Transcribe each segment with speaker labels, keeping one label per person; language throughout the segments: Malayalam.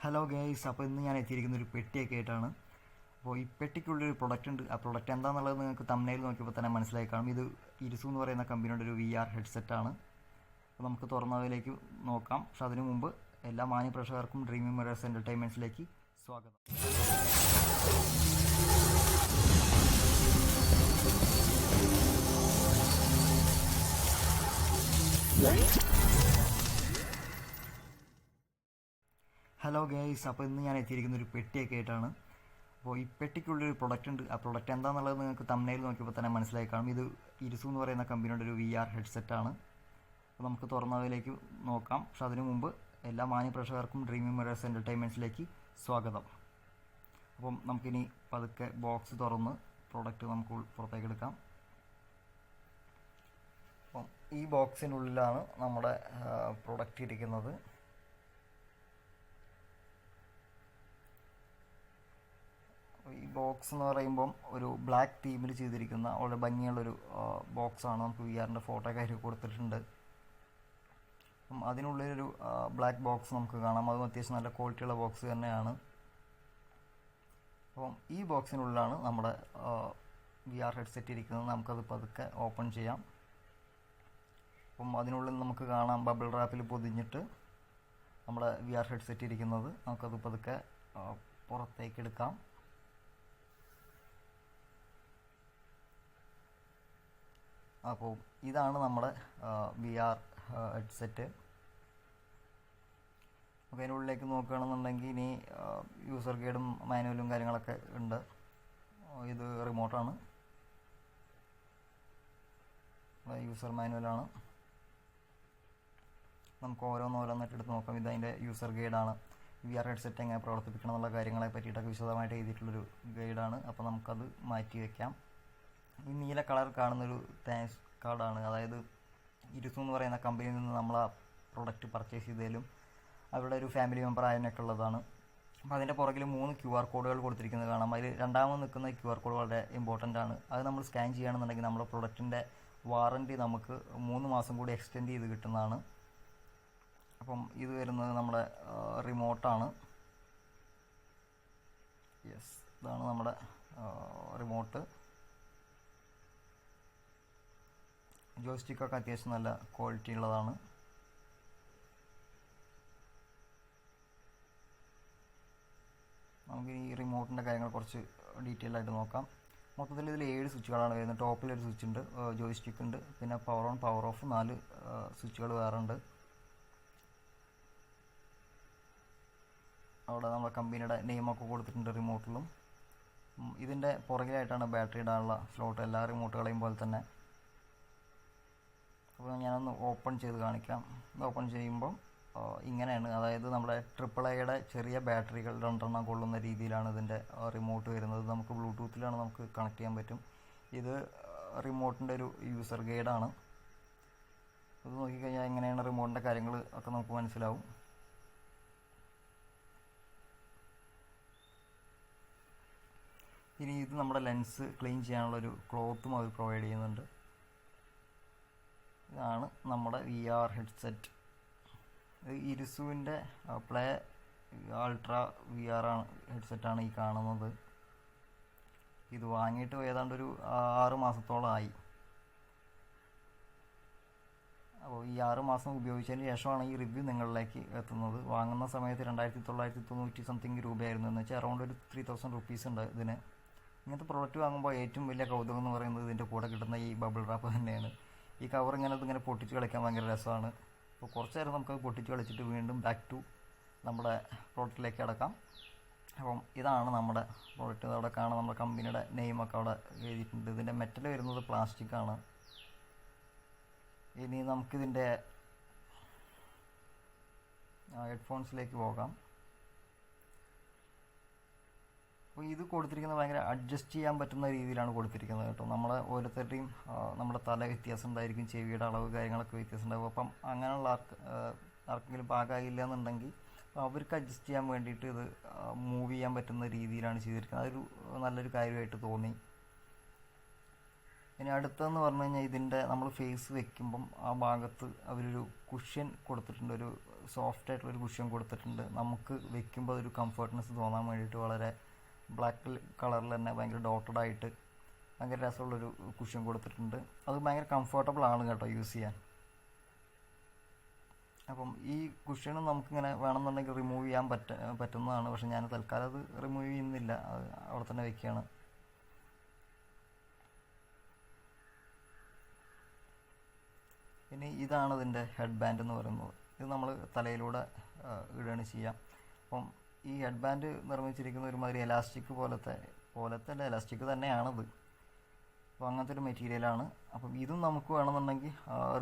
Speaker 1: ഹലോ ഗൈസ്, അപ്പോൾ ഇന്ന് ഞാൻ എത്തിയിരിക്കുന്ന ഒരു പെട്ടിയൊക്കെ ആയിട്ടാണ്. അപ്പോൾ ഈ പെട്ടിക്കുള്ളൊരു പ്രൊഡക്റ്റ് ഉണ്ട്. ആ പ്രൊഡക്റ്റ് എന്താണെന്നുള്ളത് നിങ്ങൾക്ക് തമ്മിൽ നോക്കിയപ്പോൾ തന്നെ മനസ്സിലായി കാണും. ഇത് ഇരിസു എന്ന് പറയുന്ന കമ്പനിയുടെ ഒരു VR ഹെഡ്സെറ്റാണ്. അപ്പോൾ നമുക്ക് തുറന്നതിലേക്ക് നോക്കാം. പക്ഷെ അതിനു മുമ്പ് എല്ലാ മാന്യ പ്രേക്ഷകർക്കും ഡ്രീമി മിറേഴ്സ് എൻ്റർടൈൻമെൻറ്റ്സിലേക്ക് സ്വാഗതം. ഹലോ ഗൈസ്, അപ്പോൾ ഇന്ന് ഞാൻ എത്തിയിരിക്കുന്ന ഒരു പെട്ടിയൊക്കെ ആയിട്ടാണ്. അപ്പോൾ ഈ പെട്ടിക്കുള്ളൊരു പ്രൊഡക്റ്റ് ഉണ്ട്. ആ പ്രൊഡക്റ്റ് എന്താണെന്നുള്ളത് നിങ്ങൾക്ക് തമ്മിൽ നോക്കിയപ്പോൾ തന്നെ മനസ്സിലായി കാണും. ഇത് ഇരിസു എന്ന് പറയുന്ന കമ്പനിയുടെ ഒരു VR ഹെഡ്സെറ്റാണ്. അപ്പോൾ നമുക്ക് തുറന്നതിലേക്ക് നോക്കാം. പക്ഷെ അതിനു മുമ്പ് എല്ലാ മാന്യ പ്രേക്ഷകർക്കും ഡ്രീമി മിറേഴ്സ് എൻ്റർടൈൻമെൻറ്റ്സിലേക്ക് സ്വാഗതം. അപ്പം നമുക്കിനി പതുക്കെ ബോക്സ് തുറന്ന് പ്രൊഡക്റ്റ് നമുക്ക് പുറത്തേക്ക് എടുക്കാം. അപ്പം ഈ ബോക്സിനുള്ളിലാണ് നമ്മുടെ പ്രൊഡക്റ്റ് ഇരിക്കുന്നത്. ഈ ബോക്സ് എന്ന് പറയുമ്പം ഒരു ബ്ലാക്ക് തീമിൽ ചെയ്തിരിക്കുന്ന വളരെ ഭംഗിയുള്ളൊരു ബോക്സാണ്. നമുക്ക് VRൻ്റെ ഫോട്ടോ കാര്യം കൊടുത്തിട്ടുണ്ട്. അപ്പം അതിനുള്ളിലൊരു ബ്ലാക്ക് ബോക്സ് നമുക്ക് കാണാം. അതും അത്യാവശ്യം നല്ല ക്വാളിറ്റിയുള്ള ബോക്സ് തന്നെയാണ്. അപ്പം ഈ ബോക്സിനുള്ളിലാണ് നമ്മുടെ VR ഹെഡ്സെറ്റ് ഇരിക്കുന്നത്. നമുക്കത് പതുക്കെ ഓപ്പൺ ചെയ്യാം. അപ്പം അതിനുള്ളിൽ നമുക്ക് കാണാം ബബിൾ റാപ്പിൽ പൊതിഞ്ഞിട്ട് നമ്മുടെ VR ഹെഡ്സെറ്റ് ഇരിക്കുന്നത്. നമുക്കത് പതുക്കെ പുറത്തേക്ക് എടുക്കാം. അപ്പോൾ ഇതാണ് നമ്മുടെ VR ഹെഡ്സെറ്റ്. അപ്പോൾ അതിനുള്ളിലേക്ക് നോക്കുകയാണെന്നുണ്ടെങ്കിൽ ഇനി യൂസർ ഗൈഡും മാനുവലും കാര്യങ്ങളൊക്കെ ഉണ്ട്. ഇത് റിമോട്ടാണ്, യൂസർ മാനുവലാണ്. നമുക്ക് ഓരോന്നോരോന്നിട്ട് എടുത്ത് നോക്കാം. ഇതതിൻ്റെ യൂസർ ഗൈഡാണ്. VR ഹെഡ്സെറ്റ് എങ്ങനെ പ്രവർത്തിപ്പിക്കണം എന്നുള്ള കാര്യങ്ങളെ പറ്റിയിട്ടൊക്കെ വിശദമായിട്ട് എഴുതിയിട്ടുള്ളൊരു ഗൈഡാണ്. അപ്പോൾ നമുക്കത് മാറ്റി വയ്ക്കാം. ഈ നീല കളർ കാണുന്നൊരു താങ്ക്സ് കാർഡാണ്. അതായത് ഇരിസു എന്ന് പറയുന്ന കമ്പനിയിൽ നിന്ന് നമ്മൾ ആ പ്രൊഡക്റ്റ് പർച്ചേസ് ചെയ്തതിലും അവരുടെ ഒരു ഫാമിലി മെമ്പർ ആയതിനൊക്കെ ഉള്ളതാണ്. അപ്പോൾ അതിൻ്റെ പുറകിൽ 3 QR കോഡുകൾ കൊടുത്തിരിക്കുന്നത് കാണാം. അതിൽ രണ്ടാമത് നിൽക്കുന്ന QR കോഡ് വളരെ ഇമ്പോർട്ടൻ്റ് ആണ്. അത് നമ്മൾ സ്കാൻ ചെയ്യുകയാണെന്നുണ്ടെങ്കിൽ നമ്മുടെ പ്രൊഡക്റ്റിൻ്റെ വാറൻറ്റി നമുക്ക് 3 മാസം കൂടി എക്സ്റ്റെൻഡ് ചെയ്ത് കിട്ടുന്നതാണ്. അപ്പം ഇത് വരുന്നത് നമ്മുടെ റിമോട്ടാണ്. യെസ്, ഇതാണ് നമ്മുടെ റിമോട്ട്. ജോയ്സ്റ്റിക്കൊക്കെ അത്യാവശ്യം നല്ല ക്വാളിറ്റി ഉള്ളതാണ്. നമുക്ക് ഈ റിമോട്ടിൻ്റെ കാര്യങ്ങൾ കുറച്ച് ഡീറ്റെയിൽ ആയിട്ട് നോക്കാം. മൊത്തത്തിൽ ഇതിൽ 7 സ്വിച്ചുകളാണ് വരുന്നത്. ടോപ്പിലൊരു സ്വിച്ച് ഉണ്ട്, ജോയ്സ്റ്റിക്ക് ഉണ്ട്, പിന്നെ പവർ ഓൺ പവർ ഓഫ് 4 സ്വിച്ചുകൾ വേറെ ഉണ്ട്. അവിടെ നമ്മുടെ കമ്പനിയുടെ നെയിമൊക്കെ കൊടുത്തിട്ടുണ്ട് റിമോട്ടിലും. ഇതിൻ്റെ പുറകിലായിട്ടാണ് ബാറ്ററി ഇടാനുള്ള സ്ലോട്ട്, എല്ലാ റിമോട്ടുകളെയും പോലെ തന്നെ. അപ്പോൾ ഞാനൊന്ന് ഓപ്പൺ ചെയ്ത് കാണിക്കാം. ഇത് ഓപ്പൺ ചെയ്യുമ്പം ഇങ്ങനെയാണ്. അതായത് നമ്മുടെ AAAയുടെ ചെറിയ ബാറ്ററികൾ 2 കൊള്ളുന്ന രീതിയിലാണ് ഇതിൻ്റെ റിമോട്ട് വരുന്നത്. നമുക്ക് ബ്ലൂടൂത്തിലാണ് നമുക്ക് കണക്ട് ചെയ്യാൻ പറ്റും. ഇത് റിമോട്ടിൻ്റെ ഒരു യൂസർ ഗൈഡാണ്. ഇത് നോക്കിക്കഴിഞ്ഞാൽ എങ്ങനെയാണ് റിമോട്ടിൻ്റെ കാര്യങ്ങൾ ഒക്കെ നമുക്ക് മനസ്സിലാവും. ഇനി ഇത് നമ്മുടെ ലെൻസ് ക്ലീൻ ചെയ്യാനുള്ളൊരു ക്ലോത്തും അവർ പ്രൊവൈഡ് ചെയ്യുന്നുണ്ട്. ഇതാണ് നമ്മുടെ VR ഹെഡ്സെറ്റ്. ഇത് ഇരിസുവിൻ്റെ പ്ലേ അൾട്രാ VR ഹെഡ്സെറ്റാണ് ഈ കാണുന്നത്. ഇത് വാങ്ങിയിട്ട് ഏതാണ്ട് ഒരു 6 മാസത്തോളമായി. അപ്പോൾ ഈ 6 മാസം ഉപയോഗിച്ചതിന് ശേഷമാണ് ഈ റിവ്യൂ നിങ്ങളിലേക്ക് എത്തുന്നത്. വാങ്ങുന്ന സമയത്ത് 2990 സംതിങ് രൂപയായിരുന്നു. എന്ന് വെച്ചാൽ അറൗണ്ട് ഒരു 3000 റുപ്പീസ് ഉണ്ട് ഇതിന്. ഇങ്ങനത്തെ പ്രോഡക്റ്റ് വാങ്ങുമ്പോൾ ഏറ്റവും വലിയ കൗതുകം എന്ന് പറയുന്നത് ഇതിൻ്റെ കൂടെ കിട്ടുന്ന ഈ ബബിൾ റാപ്പ് തന്നെയാണ്. ഈ കവർ ഇങ്ങനെ പൊട്ടിച്ച് കളിക്കാൻ ഭയങ്കര രസമാണ്. അപ്പോൾ കുറച്ച് നേരം നമുക്കത് പൊട്ടിച്ച് കളിച്ചിട്ട് വീണ്ടും ബാക്ക് ടു നമ്മുടെ പ്രോഡക്റ്റിലേക്ക് അടക്കാം. അപ്പം ഇതാണ് നമ്മുടെ പ്രോഡക്റ്റ്. അവിടെ കാണാം നമ്മുടെ കമ്പനിയുടെ നെയിമൊക്കെ അവിടെ എഴുതിയിട്ടുണ്ട്. ഇതിൻ്റെ മെറ്റൽ വരുന്നത് പ്ലാസ്റ്റിക്കാണ്. ഇനി നമുക്കിതിൻ്റെ ഹെഡ്ഫോൺസിലേക്ക് പോകാം. അപ്പോൾ ഇത് കൊടുത്തിരിക്കുന്നത് ഭയങ്കര അഡ്ജസ്റ്റ് ചെയ്യാൻ പറ്റുന്ന രീതിയിലാണ് കൊടുത്തിരിക്കുന്നത് കേട്ടോ. നമ്മളെ ഓരോരുത്തരുടെയും നമ്മുടെ തല വ്യത്യാസം ഉണ്ടായിരിക്കും, ചെവിയുടെ അളവ് കാര്യങ്ങളൊക്കെ വ്യത്യാസം ഉണ്ടാകും. അപ്പം അങ്ങനെയുള്ള ആർക്കെങ്കിലും പാകമായില്ല എന്നുണ്ടെങ്കിൽ അവർക്ക് അഡ്ജസ്റ്റ് ചെയ്യാൻ വേണ്ടിയിട്ട് ഇത് മൂവ് ചെയ്യാൻ പറ്റുന്ന രീതിയിലാണ് ചെയ്തിരിക്കുന്നത്. അതൊരു നല്ലൊരു കാര്യമായിട്ട് തോന്നി. ഇനി അടുത്തതെന്ന് പറഞ്ഞു കഴിഞ്ഞാൽ ഇതിൻ്റെ നമ്മൾ ഫേസ് വെക്കുമ്പം ആ ഭാഗത്ത് അവരൊരു കുഷ്യൻ കൊടുത്തിട്ടുണ്ട്, ഒരു സോഫ്റ്റ് ആയിട്ടുള്ളൊരു കുഷ്യൻ കൊടുത്തിട്ടുണ്ട്. നമുക്ക് വെക്കുമ്പോൾ ഒരു കംഫർട്ട്നെസ് തോന്നാൻ വേണ്ടിയിട്ട് വളരെ ബ്ലാക്ക് കളറിൽ തന്നെ ഭയങ്കര ഡോട്ടഡ് ആയിട്ട് ഭയങ്കര രസമുള്ളൊരു കുഷ്യൻ കൊടുത്തിട്ടുണ്ട്. അത് ഭയങ്കര കംഫർട്ടബിൾ ആണ് കേട്ടോ യൂസ് ചെയ്യാൻ. അപ്പം ഈ കുഷ്യനും നമുക്കിങ്ങനെ വേണമെന്നുണ്ടെങ്കിൽ റിമൂവ് ചെയ്യാൻ പറ്റുന്നതാണ്. പക്ഷെ ഞാൻ തൽക്കാലം അത് റിമൂവ് ചെയ്യുന്നില്ല, അത് അവിടെ തന്നെ വെക്കുകയാണ്. ഇനി ഇതാണ് ഇതിൻ്റെ ഹെഡ് ബാൻഡ് എന്ന് പറയുന്നത്. ഇത് നമ്മൾ തലയിലൂടെ ഇടുകയാണ് ചെയ്യുക. അപ്പം ഈ ഹെഡ് ബാൻഡ് നിർമ്മിച്ചിരിക്കുന്ന ഒരുമാതിരി എലാസ്റ്റിക് പോലത്തെ അല്ല, എലാസ്റ്റിക് തന്നെയാണത്. അപ്പോൾ അങ്ങനത്തെ ഒരു മെറ്റീരിയലാണ്. അപ്പം ഇതും നമുക്ക് വേണമെന്നുണ്ടെങ്കിൽ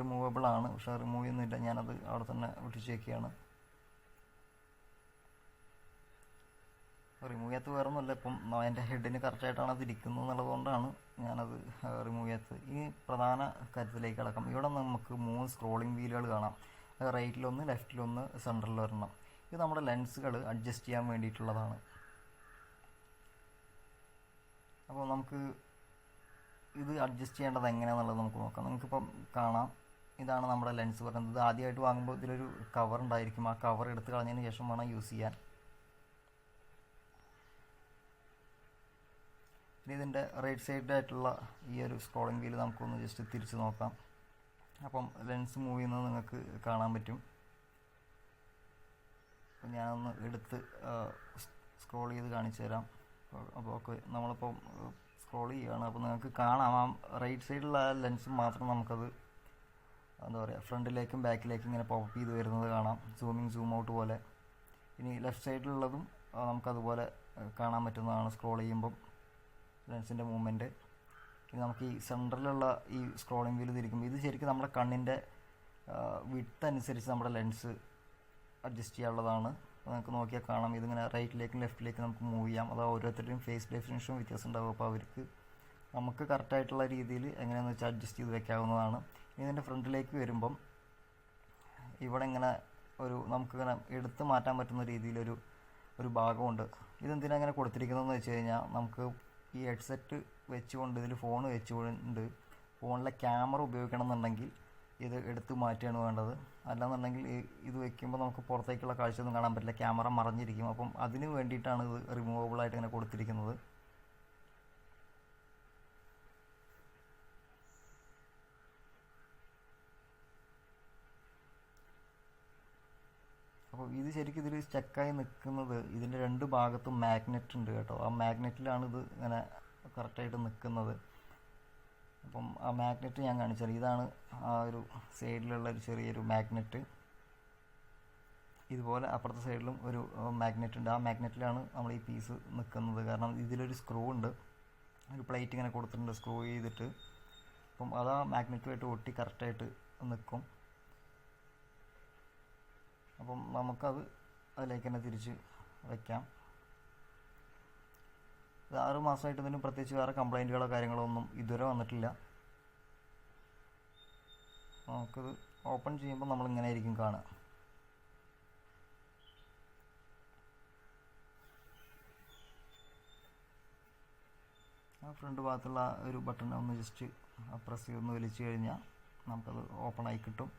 Speaker 1: റിമൂവബിൾ ആണ്, പക്ഷേ റിമൂവ് ചെയ്യുന്നില്ല, ഞാനത് അവിടെ തന്നെ ഒട്ടിച്ച് വയ്ക്കുകയാണ്. റിമൂവ് ചെയ്യാത്ത വേറെ ഒന്നുമില്ല, ഇപ്പം എൻ്റെ ഹെഡിന് കറക്റ്റായിട്ടാണ് അത് ഇരിക്കുന്നത് എന്നുള്ളതുകൊണ്ടാണ് ഞാനത് റിമൂവ് ചെയ്യാത്തത്. ഈ പ്രധാന കാര്യത്തിലേക്ക് കിടക്കാം. ഇവിടെ നമുക്ക് 3 സ്ക്രോളിംഗ് വീലുകൾ കാണാം. റൈറ്റിലൊന്ന്, ലെഫ്റ്റിലൊന്ന്, സെൻറ്ററിലൊരെണ്ണം. ഇത് നമ്മുടെ ലെൻസുകൾ അഡ്ജസ്റ്റ് ചെയ്യാൻ വേണ്ടിയിട്ടുള്ളതാണ്. അപ്പോൾ നമുക്ക് ഇത് അഡ്ജസ്റ്റ് ചെയ്യേണ്ടത് എങ്ങനെയാണെന്നുള്ളത് നമുക്ക് നോക്കാം. നിങ്ങൾക്കിപ്പം കാണാം, ഇതാണ് നമ്മുടെ ലെൻസ് പറയുന്നത്. ഇത് ആദ്യമായിട്ട് വാങ്ങുമ്പോൾ ഇതിലൊരു കവർ ഉണ്ടായിരിക്കും. ആ കവർ എടുത്ത് കളഞ്ഞതിന് ശേഷം വേണം യൂസ് ചെയ്യാൻ. ഇനി ഇതിൻ്റെ റൈറ്റ് സൈഡിലായിട്ടുള്ള ഈ ഒരു സ്ക്രോളിംഗ് വീൽ നമുക്കൊന്ന് ജസ്റ്റ് തിരിച്ച് നോക്കാം. അപ്പം ലെൻസ് മൂവ് ചെയ്യുന്നത് നിങ്ങൾക്ക് കാണാൻ പറ്റും. അപ്പം ഞാനൊന്ന് എടുത്ത് സ്ക്രോൾ ചെയ്ത് കാണിച്ചു തരാം. അപ്പോൾ ഓക്കെ, നമ്മളിപ്പം സ്ക്രോൾ ചെയ്യുകയാണ്. അപ്പോൾ നിങ്ങൾക്ക് കാണാം, ആ റൈറ്റ് സൈഡിലുള്ള ലെൻസ് മാത്രം നമുക്കത് എന്താ പറയുക, ഫ്രണ്ടിലേക്കും ബാക്കിലേക്കും ഇങ്ങനെ പോപ്പ് ചെയ്ത് വരുന്നത് കാണാം, സൂമിങ് സൂം ഔട്ട് പോലെ. ഇനി ലെഫ്റ്റ് സൈഡിലുള്ളതും നമുക്കതുപോലെ കാണാൻ പറ്റുന്നതാണ് സ്ക്രോൾ ചെയ്യുമ്പം ലെൻസിൻ്റെ മൂവ്മെൻറ്റ്. ഇനി നമുക്ക് ഈ സെൻറ്ററിലുള്ള ഈ സ്ക്രോളിംഗ് വീൽ തിരിക്കുമ്പോൾ ഇത് ശരിക്കും നമ്മുടെ കണ്ണിൻ്റെ വിഡ്ത്ത് അനുസരിച്ച് നമ്മുടെ ലെൻസ് അഡ്ജസ്റ്റ് ചെയ്യാനുള്ളതാണ്. അപ്പോൾ നമുക്ക് നോക്കിയാൽ കാണാം, ഇതിങ്ങനെ റൈറ്റിലേക്കും ലെഫ്റ്റിലേക്കും നമുക്ക് മൂവ് ചെയ്യാം. അത് ഓരോരുത്തരുടെയും ഫേസ് ഡെഫിനിഷനും വ്യത്യാസം ഉണ്ടാകും. അപ്പോൾ അവർക്ക് നമുക്ക് കറക്റ്റായിട്ടുള്ള രീതിയിൽ എങ്ങനെയാണെന്ന് വെച്ചാൽ അഡ്ജസ്റ്റ് ചെയ്ത് വെക്കാവുന്നതാണ്. ഇതിൻ്റെ ഫ്രണ്ടിലേക്ക് വരുമ്പം ഇവിടെ ഇങ്ങനെ നമുക്കിങ്ങനെ എടുത്ത് മാറ്റാൻ പറ്റുന്ന രീതിയിലൊരു ഭാഗമുണ്ട്. ഇതെന്തിനാണ് അങ്ങനെ കൊടുത്തിരിക്കുന്നതെന്ന് വെച്ച് കഴിഞ്ഞാൽ, നമുക്ക് ഈ ഹെഡ്സെറ്റ് വെച്ചുകൊണ്ട് ഇതിൽ ഫോൺ വെച്ചുകൊണ്ട് ഫോണിലെ ക്യാമറ ഉപയോഗിക്കണം എന്നുണ്ടെങ്കിൽ ഇത് എടുത്ത് മാറ്റുകയാണ് വേണ്ടത്. അല്ലാന്നുണ്ടെങ്കിൽ ഇത് വെക്കുമ്പോൾ നമുക്ക് പുറത്തേക്കുള്ള കാഴ്ചയൊന്നും കാണാൻ പറ്റില്ല, ക്യാമറ മറഞ്ഞിരിക്കും. അപ്പം അതിന് വേണ്ടിയിട്ടാണ് ഇത് റിമൂവബിളായിട്ട് ഇങ്ങനെ കൊടുത്തിരിക്കുന്നത്. അപ്പോൾ ഇത് ശരിക്കും ഇതിൽ സ്റ്റക്കായി നിൽക്കുന്നത്, ഇതിൻ്റെ 2 ഭാഗത്തും മാഗ്നറ്റ് ഉണ്ട് കേട്ടോ. ആ മാഗ്നറ്റിലാണ് ഇത് ഇങ്ങനെ കറക്റ്റായിട്ട് നിൽക്കുന്നത്. അപ്പം ആ മാഗ്നറ്റ് ഞാൻ കാണിച്ചാൽ, ഇതാണ് ആ ഒരു സൈഡിലുള്ള ഒരു ചെറിയൊരു മാഗ്നറ്റ്. ഇതുപോലെ അപ്പുറത്തെ സൈഡിലും ഒരു മാഗ്നറ്റ് ഉണ്ട്. ആ മാഗ്നറ്റിലാണ് നമ്മൾ ഈ പീസ് നിൽക്കുന്നത്. കാരണം ഇതിലൊരു സ്ക്രൂ ഉണ്ട്, ഒരു പ്ലേറ്റ് ഇങ്ങനെ കൊടുത്തിട്ടുണ്ട് സ്ക്രൂ ചെയ്തിട്ട്. അപ്പം അത് ആ മാഗ്നറ്റുമായിട്ട് ഒട്ടി കറക്റ്റായിട്ട് നിൽക്കും. അപ്പം നമുക്കത് അതിലേക്ക് തന്നെ തിരിച്ച് വയ്ക്കാം. 6 മാസമായിട്ട് ഇതിന് പ്രത്യേകിച്ച് വേറെ കംപ്ലൈൻറ്റുകളോ കാര്യങ്ങളോ ഒന്നും ഇതുവരെ വന്നിട്ടില്ല. നമുക്കിത് ഓപ്പൺ ചെയ്യുമ്പോൾ നമ്മളിങ്ങനെ ആയിരിക്കും കാണുക. ആ ഫ്രണ്ട് ഭാഗത്തുള്ള ഒരു ബട്ടൺ ഒന്ന് ജസ്റ്റ് പ്രസ് ചെയ്തൊന്ന് വലിച്ചു കഴിഞ്ഞാൽ നമുക്കത് ഓപ്പൺ ആയി കിട്ടും.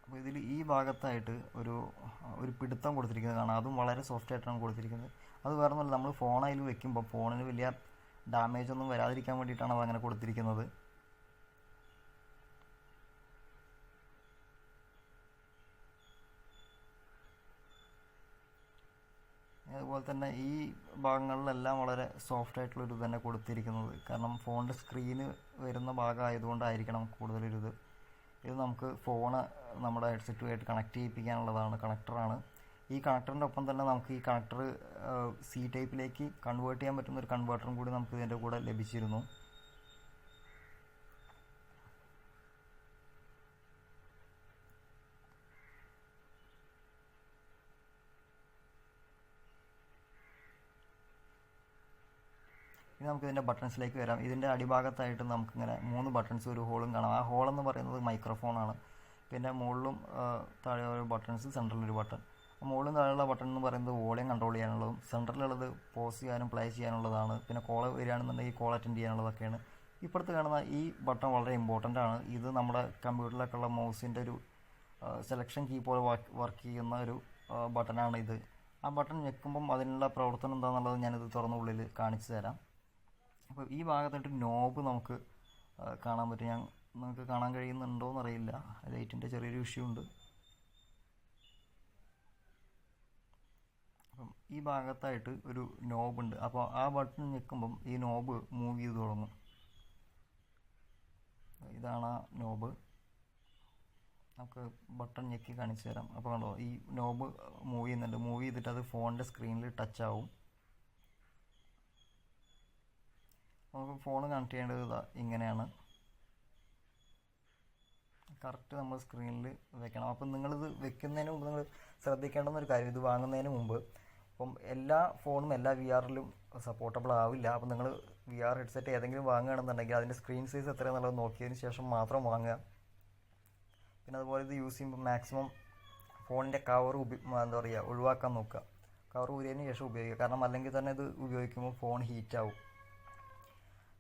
Speaker 1: അപ്പോൾ ഇതിൽ ഈ ഭാഗത്തായിട്ട് ഒരു പിടുത്തം കൊടുത്തിരിക്കുന്നത് കാണാം. അതും വളരെ സോഫ്റ്റ് ആയിട്ടാണ് കൊടുത്തിരിക്കുന്നത്. അത് വേറെ ഒന്നുമില്ല, നമ്മൾ ഫോൺ അതിൽ വെക്കുമ്പോൾ ഫോണിന് വലിയ ഡാമേജ് ഒന്നും വരാതിരിക്കാൻ വേണ്ടിയിട്ടാണ് അതങ്ങനെ കൊടുത്തിരിക്കുന്നത്. അതുപോലെ തന്നെ ഈ ഭാഗങ്ങളിലെല്ലാം വളരെ സോഫ്റ്റ് ആയിട്ടുള്ളൊരു തന്നെ കൊടുത്തിരിക്കുന്നത്. കാരണം ഫോണിൻ്റെ സ്ക്രീന് വരുന്ന ഭാഗമായതുകൊണ്ടായിരിക്കണം കൂടുതലൊരിത്. ഇത് നമുക്ക് ഫോണ് നമ്മുടെ ഹെഡ്സെറ്റുമായിട്ട് കണക്ട് ചെയ്യിപ്പിക്കാനുള്ളതാണ്, കണക്ടറാണ്. ഈ കണക്ടറിൻ്റെ ഒപ്പം തന്നെ നമുക്ക് ഈ കണക്ടർ സി ടൈപ്പിലേക്ക് കൺവേർട്ട് ചെയ്യാൻ പറ്റുന്ന ഒരു കൺവേർട്ടറും കൂടി നമുക്ക് ഇതിൻ്റെ കൂടെ ലഭിച്ചിരുന്നു. ഇനി നമുക്ക് ഇതിൻ്റെ ബട്ടൺസിലേക്ക് വരാം. ഇതിൻ്റെ അടിഭാഗത്തായിട്ട് നമുക്കിങ്ങനെ 3 ബട്ടൺസ്, ഒരു ഹോളും കാണാം. ആ ഹോളെന്ന് പറയുന്നത് മൈക്രോഫോണാണ്. പിന്നെ മുകളിലും താഴെ ഒരു ബട്ടൺസ്, സെൻറ്ററിലൊരു ബട്ടൺ. മുകളിലും താഴെയുള്ള ബട്ടൺ എന്ന് പറയുന്നത് വോളിയം കൺട്രോൾ ചെയ്യാനുള്ളതും സെൻറ്ററിലുള്ളത് പോസ് ചെയ്യാനും പ്ലേ ചെയ്യാനുള്ളതാണ്. പിന്നെ കോൾ വരികയാണെന്നുണ്ടെങ്കിൽ കോൾ അറ്റൻഡ് ചെയ്യാനുള്ളതൊക്കെയാണ്. ഇപ്പുറത്ത് കാണുന്ന ഈ ബട്ടൺ വളരെ ഇമ്പോർട്ടൻ്റ് ആണ്. ഇത് നമ്മുടെ കമ്പ്യൂട്ടറിലൊക്കെയുള്ള മൗസിൻ്റെ ഒരു സെലക്ഷൻ കീ പോലെ വർക്ക് ചെയ്യുന്ന ഒരു ബട്ടണാണ് ഇത്. ആ ബട്ടൺ ഞെക്കുമ്പം അതിനുള്ള പ്രവർത്തനം എന്താണെന്നുള്ളത് ഞാനിത് തുറന്ന ഉള്ളിൽ കാണിച്ചു തരാം. അപ്പോൾ ഈ ഭാഗത്തായിട്ട് നോബ് നമുക്ക് കാണാൻ പറ്റും. നിങ്ങൾക്ക് കാണാൻ കഴിയുന്നുണ്ടോ എന്നറിയില്ല, ലൈറ്റിൻ്റെ ചെറിയൊരു ഇഷ്യൂ ഉണ്ട്. അപ്പം ഈ ഭാഗത്തായിട്ട് ഒരു നോബുണ്ട്. അപ്പോൾ ആ ബട്ടൺ ഞെക്കുമ്പം ഈ നോബ് മൂവ് ചെയ്ത് തുടങ്ങും. ഇതാണ് ആ നോബ്. നമുക്ക് ബട്ടൺ ഞെക്കി കാണിച്ചു തരാം. അപ്പോൾ കണ്ടോ, ഈ നോബ് മൂവ് ചെയ്യുന്നുണ്ട്. മൂവ് ചെയ്തിട്ട് അത് ഫോണിൻ്റെ സ്ക്രീനിൽ ടച്ച് ആവും. നമുക്ക് ഫോൺ കണക്ട് ചെയ്യേണ്ടത് ഇങ്ങനെയാണ്. കറക്റ്റ് നമ്മൾ സ്ക്രീനിൽ വെക്കണം. അപ്പം നിങ്ങളിത് വെക്കുന്നതിന് മുമ്പ് നിങ്ങൾ ശ്രദ്ധിക്കേണ്ടുന്നൊരു കാര്യം, ഇത് വാങ്ങുന്നതിന് മുമ്പ് ഇപ്പം എല്ലാ ഫോണും എല്ലാ VR-ലും സപ്പോർട്ടബിൾ ആവില്ല. അപ്പം നിങ്ങൾ VR ഹെഡ്സെറ്റ് ഏതെങ്കിലും വാങ്ങുകയാണെന്നുണ്ടെങ്കിൽ അതിൻ്റെ സ്ക്രീൻ സൈസ് എത്രയാണെന്നുള്ളത് നോക്കിയതിന് ശേഷം മാത്രം വാങ്ങുക. പിന്നെ അതുപോലെ ഇത് യൂസ് ചെയ്യുമ്പോൾ മാക്സിമം ഫോണിൻ്റെ കവർ ഒഴിവാക്കാൻ നോക്കുക. കവർ ഊരിയതിന് ശേഷം ഉപയോഗിക്കുക. കാരണം അല്ലെങ്കിൽ തന്നെ ഇത് ഉപയോഗിക്കുമ്പോൾ ഫോൺ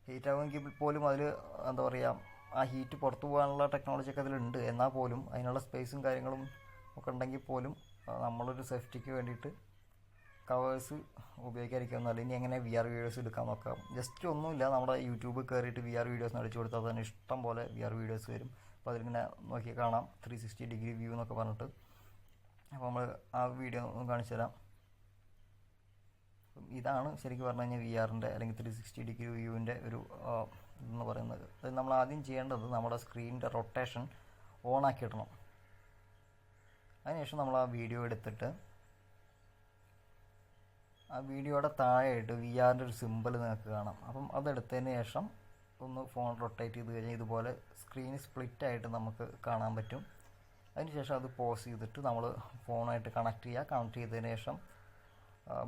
Speaker 1: ഹീറ്റാവുമെങ്കിൽ പോലും അതിൽ ആ ഹീറ്റ് പുറത്തു പോകാനുള്ള ടെക്നോളജിയൊക്കെ അതിലുണ്ട്. എന്നാൽ പോലും അതിനുള്ള സ്പേസും കാര്യങ്ങളും ഒക്കെ ഉണ്ടെങ്കിൽ പോലും നമ്മളൊരു സേഫ്റ്റിക്ക് വേണ്ടിയിട്ട് കവേഴ്സ് ഉപയോഗിക്കാതിരിക്കുന്നതല്ല. ഇനി എങ്ങനെ VR വീഡിയോസ് എടുക്കാൻ നോക്കാം. ജസ്റ്റ് ഒന്നുമില്ല, നമ്മുടെ യൂട്യൂബ് കയറിയിട്ട് VR വീഡിയോസ് അടിച്ചു കൊടുത്താൽ തന്നെ ഇഷ്ടം പോലെ VR വീഡിയോസ് വരും. അപ്പോൾ അതിലിങ്ങനെ നോക്കി കാണാം 360 ഡിഗ്രി വ്യൂ എന്നൊക്കെ പറഞ്ഞിട്ട്. അപ്പോൾ നമ്മൾ ആ വീഡിയോ കാണിച്ചു തരാം. ഇതാണ് ശരിക്കും പറഞ്ഞു കഴിഞ്ഞാൽ VR-ൻ്റെ അല്ലെങ്കിൽ 360 ഡിഗ്രി വ്യൂവിൻ്റെ ഒരു എന്ന് പറയുന്നത്. അത് നമ്മൾ ആദ്യം ചെയ്യേണ്ടത് നമ്മുടെ സ്ക്രീനിൻ്റെ റൊട്ടേഷൻ ഓണാക്കി ഇടണം. അതിനുശേഷം നമ്മൾ ആ വീഡിയോ എടുത്തിട്ട് ആ വീഡിയോയുടെ താഴെയായിട്ട് VR-ൻ്റെ ഒരു സിമ്പിൾ നിങ്ങൾക്ക് കാണാം. അപ്പം അതെടുത്തതിന് ശേഷം ഒന്ന് ഫോൺ റൊട്ടേറ്റ് ചെയ്ത് കഴിഞ്ഞാൽ ഇതുപോലെ സ്ക്രീൻ സ്പ്ലിറ്റായിട്ട് നമുക്ക് കാണാൻ പറ്റും. അതിനുശേഷം അത് പോസ് ചെയ്തിട്ട് നമ്മൾ ഫോണായിട്ട് കണക്ട് ചെയ്തതിന് ശേഷം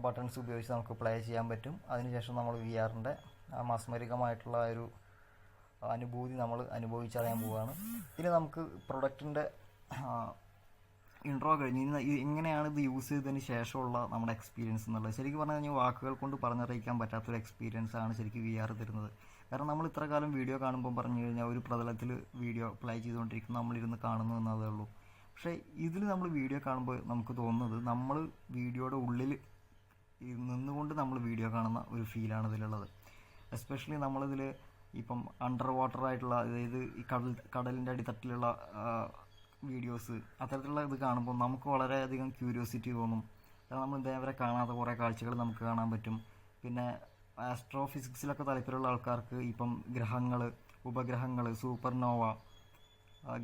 Speaker 1: ബട്ടൺസ് ഉപയോഗിച്ച് നമുക്ക് പ്ലേ ചെയ്യാൻ പറ്റും. അതിനുശേഷം നമ്മൾ VR-ൻ്റെ ആ മാസ്മരികമായിട്ടുള്ള ഒരു അനുഭൂതി നമ്മൾ അനുഭവിച്ചറിയാൻ പോവുകയാണ്. ഇനി നമുക്ക് പ്രൊഡക്റ്റിൻ്റെ ഇൻട്രോ കഴിഞ്ഞ് എങ്ങനെയാണ് ഇത് യൂസ് ചെയ്തതിന് ശേഷമുള്ള നമ്മുടെ എക്സ്പീരിയൻസ് എന്നുള്ളത് ശരിക്കും പറഞ്ഞു കഴിഞ്ഞാൽ വാക്കുകൾ കൊണ്ട് പറഞ്ഞറിയിക്കാൻ പറ്റാത്തൊരു എക്സ്പീരിയൻസ് ആണ് ശരിക്കും VR തരുന്നത്. കാരണം നമ്മൾ ഇത്ര കാലം വീഡിയോ കാണുമ്പോൾ പറഞ്ഞു കഴിഞ്ഞാൽ ഒരു പ്രതലത്തിൽ വീഡിയോ പ്ലേ ചെയ്തുകൊണ്ടിരിക്കുന്ന നമ്മളിരുന്ന് കാണുന്നു എന്നതേ ഉള്ളൂ. പക്ഷേ ഇതിൽ നമ്മൾ വീഡിയോ കാണുമ്പോൾ നമുക്ക് തോന്നുന്നത് നമ്മൾ വീഡിയോയുടെ ഉള്ളിൽ നിന്നുകൊണ്ട് നമ്മൾ വീഡിയോ കാണുന്ന ഒരു ഫീലാണ് ഇതിലുള്ളത്. എസ്പെഷ്യലി നമ്മളിതിൽ ഇപ്പം അണ്ടർ വാട്ടർ ആയിട്ടുള്ള, അതായത് ഈ കടലിൻ്റെ അടിത്തട്ടിലുള്ള വീഡിയോസ് അത്തരത്തിലുള്ള ഇത് കാണുമ്പോൾ നമുക്ക് വളരെയധികം ക്യൂരിയോസിറ്റി തോന്നും. കാരണം നമ്മൾ ഇതേവരെ കാണാത്ത കുറേ കാഴ്ചകൾ നമുക്ക് കാണാൻ പറ്റും. പിന്നെ ആസ്ട്രോഫിസിക്സിലൊക്കെ താല്പര്യമുള്ള ആൾക്കാർക്ക് ഇപ്പം ഗ്രഹങ്ങൾ, ഉപഗ്രഹങ്ങൾ, സൂപ്പർനോവ,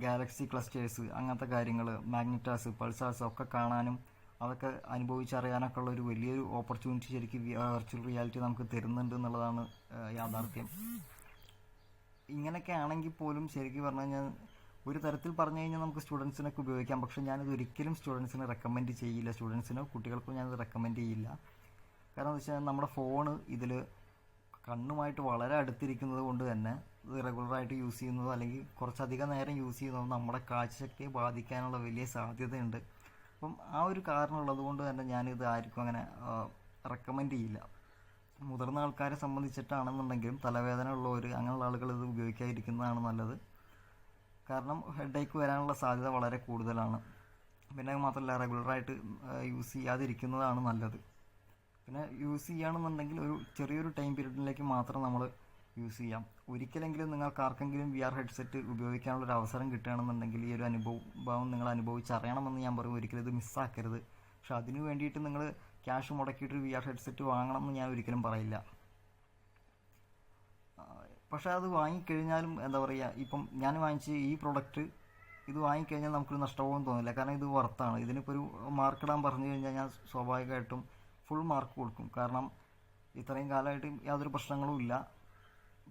Speaker 1: ഗാലക്സി ക്ലസ്റ്റേഴ്സ്, അങ്ങനത്തെ കാര്യങ്ങൾ, മാഗ്നറ്റാസ്, പൾസാർസ് ഒക്കെ കാണാനും അതൊക്കെ അനുഭവിച്ചറിയാനൊക്കെ ഉള്ള ഒരു വലിയൊരു ഓപ്പർച്യൂണിറ്റി ശരിക്കും വെർച്വൽ റിയാലിറ്റി നമുക്ക് തരുന്നുണ്ട് എന്നുള്ളതാണ് യാഥാർത്ഥ്യം. ഇങ്ങനെയൊക്കെ ആണെങ്കിൽ പോലും ശരിക്കും പറഞ്ഞു കഴിഞ്ഞാൽ ഒരു തരത്തിൽ പറഞ്ഞു കഴിഞ്ഞാൽ നമുക്ക് സ്റ്റുഡൻസിനൊക്കെ ഉപയോഗിക്കാം. പക്ഷേ ഞാനിത് ഒരിക്കലും സ്റ്റുഡൻസിന് റെക്കമെൻഡ് ചെയ്യില്ല. സ്റ്റുഡൻസിനോ കുട്ടികൾക്കോ ഞാനിത് റെക്കമെൻഡ് ചെയ്യില്ല. കാരണം എന്ന് വെച്ചാൽ നമ്മുടെ ഫോണ് ഇതിൽ കണ്ണുമായിട്ട് വളരെ അടുത്തിരിക്കുന്നത് കൊണ്ട് തന്നെ ഇത് റെഗുലറായിട്ട് യൂസ് ചെയ്യുന്നതോ അല്ലെങ്കിൽ കുറച്ചധികം നേരം യൂസ് ചെയ്യുന്നതോ നമ്മുടെ കാഴ്ചശക്തിയെ ബാധിക്കാനുള്ള വലിയ സാധ്യതയുണ്ട്. അപ്പം ആ ഒരു കാരണമുള്ളത് കൊണ്ട് തന്നെ ഞാനിത് ആർക്കും അങ്ങനെ റെക്കമെൻഡ് ചെയ്യില്ല. മുതിർന്ന ആൾക്കാരെ സംബന്ധിച്ചിട്ടാണെന്നുണ്ടെങ്കിലും തലവേദന ഉള്ളവർ അങ്ങനെയുള്ള ആളുകൾ ഇത് ഉപയോഗിക്കാതിരിക്കുന്നതാണ് നല്ലത്. കാരണം ഹെഡേക്ക് വരാനുള്ള സാധ്യത വളരെ കൂടുതലാണ്. പിന്നെ മാത്രമല്ല റെഗുലറായിട്ട് യൂസ് ചെയ്യാതിരിക്കുന്നതാണ് നല്ലത്. പിന്നെ യൂസ് ചെയ്യുകയാണെന്നുണ്ടെങ്കിൽ ഒരു ചെറിയൊരു ടൈം പീരീഡിലേക്ക് മാത്രം നമ്മൾ യൂസ് ചെയ്യാം. ഒരിക്കലെങ്കിലും നിങ്ങൾക്ക് ആർക്കെങ്കിലും VR ഹെഡ്സെറ്റ് ഉപയോഗിക്കാനുള്ളൊരു അവസരം കിട്ടുകയാണെന്നുണ്ടെങ്കിൽ ഈ ഒരു അനുഭവം നിങ്ങൾ അനുഭവിച്ചറിയണമെന്ന് ഞാൻ പറയും. ഒരിക്കലും ഇത് മിസ്സാക്കരുത്. പക്ഷെ അതിന് വേണ്ടിയിട്ട് നിങ്ങൾ ക്യാഷ് മുടക്കിയിട്ട് VR ഹെഡ്സെറ്റ് വാങ്ങണമെന്ന് ഞാൻ ഒരിക്കലും പറയില്ല. പക്ഷേ അത് വാങ്ങിക്കഴിഞ്ഞാലും ഇപ്പം ഞാൻ വാങ്ങിച്ച് ഈ പ്രൊഡക്റ്റ് ഇത് വാങ്ങിക്കഴിഞ്ഞാൽ നമുക്കൊരു നഷ്ടവും തോന്നില്ല. കാരണം ഇത് വർത്താണ്. ഇതിനിപ്പോൾ ഒരു മാർക്ക് ഇടാൻ പറഞ്ഞു കഴിഞ്ഞാൽ ഞാൻ സ്വാഭാവികമായിട്ടും ഫുൾ മാർക്ക് കൊടുക്കും. കാരണം ഇത്രയും കാലമായിട്ട് യാതൊരു പ്രശ്നങ്ങളും ഇല്ല.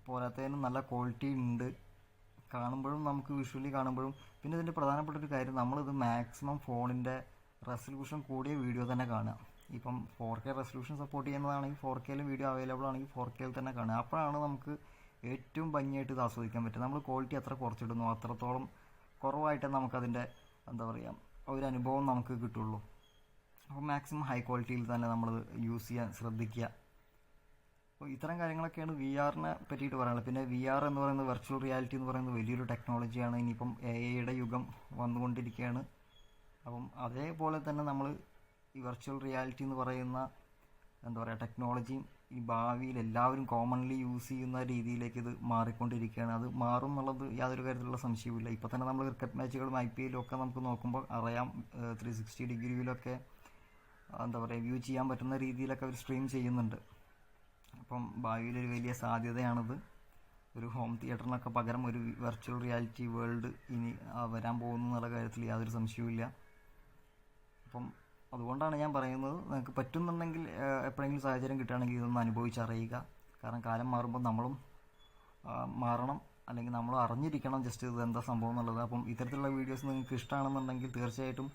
Speaker 1: പോരാത്തതിനും നല്ല ക്വാളിറ്റി ഉണ്ട്. കാണുമ്പോഴും നമുക്ക് വിഷ്വലി കാണുമ്പോഴും. പിന്നെ ഇതിൻ്റെ പ്രധാനപ്പെട്ട ഒരു കാര്യം, നമ്മളിത് മാക്സിമം ഫോണിൻ്റെ റെസൊല്യൂഷൻ കൂടിയ വീഡിയോ തന്നെ കാണുക. ഇപ്പം 4K റെസൊല്യൂഷൻ സപ്പോർട്ട് ചെയ്യുന്നതാണെങ്കിൽ 4Kയിൽ വീഡിയോ അവൈലബിൾ ആണെങ്കിൽ 4Kയിൽ തന്നെ കാണുക. അപ്പോഴാണ് നമുക്ക് ഏറ്റവും ഭംഗിയായിട്ട് ഇത് ആസ്വദിക്കാൻ പറ്റും. നമ്മൾ ക്വാളിറ്റി എത്ര കുറച്ചിടുന്നു അത്രത്തോളം കുറവായിട്ടേ നമുക്കതിൻ്റെ ഒരു അനുഭവം നമുക്ക് കിട്ടുള്ളൂ. അപ്പോൾ മാക്സിമം ഹൈ ക്വാളിറ്റിയിൽ തന്നെ നമ്മൾ യൂസ് ചെയ്യാൻ ശ്രദ്ധിക്കുക. അപ്പോൾ ഇത്തരം കാര്യങ്ങളൊക്കെയാണ് വി ആറിനെ പറ്റിയിട്ട് പറയാനുള്ളത്. പിന്നെ വി ആർ എന്ന് പറയുന്നത് വെർച്വൽ റിയാലിറ്റി എന്ന് പറയുന്നത് വലിയൊരു ടെക്നോളജിയാണ്. ഇനിയിപ്പം AI യുഗം വന്നുകൊണ്ടിരിക്കുകയാണ്. അപ്പം അതേപോലെ തന്നെ നമ്മൾ ഈ വെർച്വൽ റിയാലിറ്റി എന്ന് പറയുന്ന എന്താ പറയുക ടെക്നോളജിയും ഈ ഭാവിയിൽ എല്ലാവരും കോമൺലി യൂസ് ചെയ്യുന്ന രീതിയിലേക്ക് ഇത് മാറിക്കൊണ്ടിരിക്കുകയാണ്. അത് മാറും എന്നുള്ളത് യാതൊരു കാര്യത്തിലുള്ള സംശയവുമില്ല. ഇപ്പോൾ തന്നെ നമ്മൾ ക്രിക്കറ്റ് മാച്ചുകളും IPL ഒക്കെ നമുക്ക് നോക്കുമ്പോൾ അറിയാം 360 ഡിഗ്രിയിലൊക്കെ എന്താ പറയുക വ്യൂ ചെയ്യാൻ പറ്റുന്ന രീതിയിലൊക്കെ അവർ സ്ട്രീം ചെയ്യുന്നുണ്ട്. അപ്പം ഭാവിയിലൊരു വലിയ സാധ്യതയാണിത്. ഒരു ഹോം തിയേറ്ററിനൊക്കെ പകരം ഒരു വെർച്വൽ റിയാലിറ്റി വേൾഡ് ഇനി വരാൻ പോകുന്നു എന്നുള്ള കാര്യത്തിൽ യാതൊരു സംശയവുമില്ല. അപ്പം അതുകൊണ്ടാണ് ഞാൻ പറയുന്നത്, നിങ്ങൾക്ക് പറ്റുന്നുണ്ടെങ്കിൽ എപ്പോഴെങ്കിലും സാഹചര്യം കിട്ടുകയാണെങ്കിൽ ഇതൊന്ന് അനുഭവിച്ചറിയുക. കാരണം കാലം മാറുമ്പോൾ നമ്മളും മാറണം, അല്ലെങ്കിൽ നമ്മൾ അറിഞ്ഞിരിക്കണം ജസ്റ്റ് ഇത് എന്താ സംഭവം എന്നുള്ളത്. അപ്പം ഇത്തരത്തിലുള്ള വീഡിയോസ് നിങ്ങൾക്ക് ഇഷ്ടമാണെന്നുണ്ടെങ്കിൽ തീർച്ചയായിട്ടും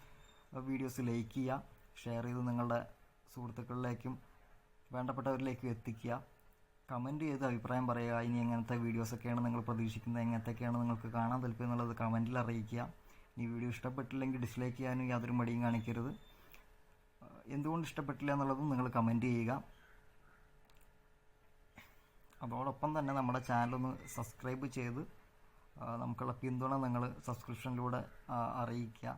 Speaker 1: വീഡിയോസ് ലൈക്ക് ചെയ്യുക, ഷെയർ ചെയ്ത് നിങ്ങളുടെ സുഹൃത്തുക്കളിലേക്കും വേണ്ടപ്പെട്ടവരിലേക്കും എത്തിക്കുക. കമൻറ്റ് ചെയ്ത് അഭിപ്രായം പറയുക. ഇനി എങ്ങനത്തെ വീഡിയോസൊക്കെയാണ് നിങ്ങൾ പ്രതീക്ഷിക്കുന്നത്, എങ്ങനത്തെയൊക്കെയാണ് നിങ്ങൾക്ക് കാണാൻ താല്പര്യം എന്നുള്ളത് കമൻറ്റിൽ അറിയിക്കുക. ഈ വീഡിയോ ഇഷ്ടപ്പെട്ടില്ലെങ്കിൽ ഡിസ്ലൈക്ക് ചെയ്യാനും യാതൊരു മടിയും കാണിക്കരുത്. എന്തുകൊണ്ട് ഇഷ്ടപ്പെട്ടില്ല എന്നുള്ളതും നിങ്ങൾ കമൻറ്റ് ചെയ്യുക. അതോടൊപ്പം തന്നെ നമ്മുടെ ചാനലൊന്ന് സബ്സ്ക്രൈബ് ചെയ്ത് നമുക്കുള്ള പിന്തുണ നിങ്ങൾ സബ്സ്ക്രിപ്ഷനിലൂടെ അറിയിക്കുക.